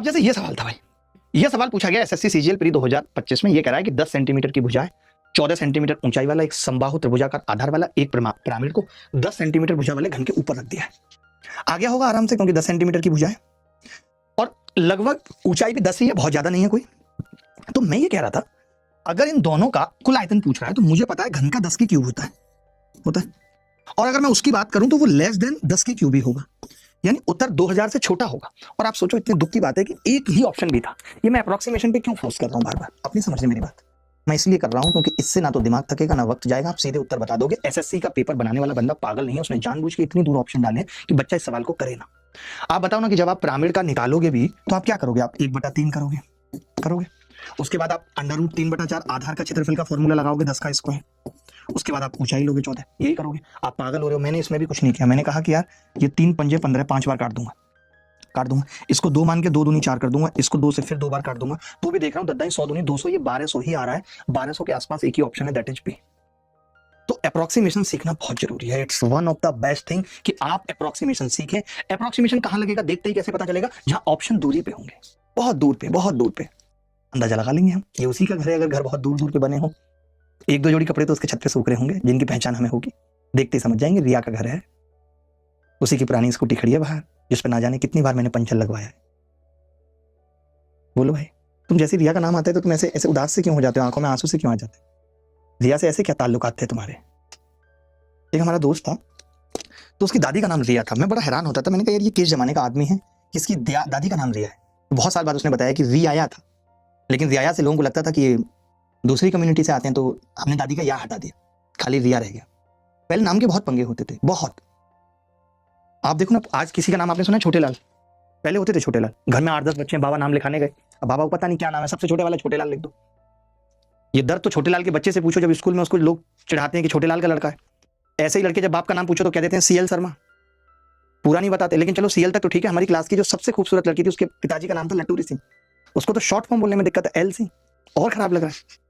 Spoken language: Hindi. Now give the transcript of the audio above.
अब जैसे ये सवाल था भाई, ये सवाल पूछा गया एसएससी सीजीएल प्री 2025 में, ये कह रहा है कि 10 सेंटीमीटर की भुजा है, 14 सेंटीमीटर ऊंचाई वाला एक समबाहु त्रिभुजाकार आधार वाला एक पिरामिड को 10 सेंटीमीटर भुजा वाले घन के ऊपर रख दिया है। आ गया होगा आराम से, क्योंकि 10 सेंटीमीटर की भुजा है और लगभग ऊंचाई भी 10 ही है, बहुत ज्यादा नहीं है कोई। तो मैं ये कह रहा था, अगर इन दोनों का कुल आयतन पूछ रहा है तो मुझे पता है घन का 10 की क्यूब होता है। और अगर मैं उसकी बात करूं तो वो लेस देन 10 की क्यूब ही होगा, यानी उत्तर 2000 से छोटा होगा। और आप सोचो, इतने दुख की बात है कि एक ही ऑप्शन भी था। ये मैं अप्रोक्सीमेशन पे क्यों फोर्स कर रहा हूं बार बार, अपनी समझ में मेरी बात मैं इसलिए कर रहा हूं क्योंकि इससे ना तो दिमाग थकेगा ना वक्त जाएगा, आप सीधे उत्तर बता दोगे। एसएससी का पेपर बनाने वाला बंदा पागल नहीं है, उसने जानबूझ के इतनी दूर ऑप्शन डाले कि बच्चा इस सवाल को करे ना। आप बताओ ना कि जब आप पिरामिड का निकालोगे भी तो आप क्या करोगे, आप 1/3 करोगे। उसके बाद आप √3/4 आधार का क्षेत्रफल का फॉर्मूला लगाओगे 10 का स्क्वायर। उसके बाद आप ऊंचाई लोगे 14, यही करोगे। आप पागल हो रहे हो, मैंने इसमें भी कुछ नहीं किया। मैंने कहा कि यार ये 3 पंजे 15, 5 बार काट दूंगा। इसको 2 मान के 2 दूनी 4 कर दूंगा, इसको 2 से फिर 2 बार काट दूंगा। तो भी देख रहा हूँ 10 100 दूनी 200, ये 1200 ही आ रहा है। 1200 के आसपास एक ही ऑप्शन है, दैट इज बी। तो अप्रोक्सीमेशन सीखना बहुत जरूरी है। It's one of the best thing कि आप अप्रोक्सीमेशन सीखें। अप्रोक्सीमेशन कहां लगेगा, देखते ही कैसे पता चलेगा, जहां ऑप्शन दूरी पे होंगे, बहुत दूर पे अंदाजा लगा लेंगे हम, ये उसी का घर है। अगर घर बहुत दूर पे बने हो, 1-2 जोड़ी कपड़े तो उसके छत पे सूख रहे होंगे, जिनकी पहचान हमें होगी, देखते ही समझ जाएंगे रिया का घर है। उसी की पुरानी स्कूटी खड़ी है बाहर, जिस पर ना जाने कितनी बार मैंने पंचर लगवाया है। बोलो भाई, तुम जैसे रिया का नाम आता है तो तुम ऐसे उदास से क्यों हो जाते हो, आंखों में आंसू से क्यों आ जाते हैं? रिया से ऐसे क्या ताल्लुकात थे तुम्हारे? एक हमारा दोस्त था, तो उसकी दादी का नाम रिया था। मैं बड़ा हैरान होता था, मैंने कहा यार ये किस जमाने का आदमी है, किसकी दादी का नाम रिया है। बहुत साल बाद उसने बताया कि रियाया था, लेकिन रियाया से लोगों को लगता था कि ये दूसरी कम्युनिटी से आते हैं, तो हमने दादी का या हटा दिया, खाली रिया रह गया। पहले नाम के बहुत पंगे होते थे, बहुत। आप देखो ना, आज किसी का नाम आपने सुना है छोटे लाल? पहले होते थे छोटे लाल। घर में 8-10 बच्चे हैं, बाबा नाम लिखाने गए, अब बाबा को पता नहीं क्या नाम है, सबसे छोटे वाला छोटे लाल लिख दो। ये दर्द तो छोटे लाल के बच्चे से पूछो, जब स्कूल में उसको लोग चिढ़ाते हैं कि छोटे लाल का लड़का है। ऐसे ही लड़के जब बाप का नाम पूछो तो कह देते हैं सीएल शर्मा, पूरा नहीं बताते। लेकिन चलो सीएल तक तो ठीक है। हमारी क्लास की जो सबसे खूबसूरत लड़की थी, उसके पिताजी का नाम था लट्टूरी सिंह, उसको तो शॉर्ट फॉर्म बोलने में दिक्कत है, एल सिंह, और खराब लग रहा है।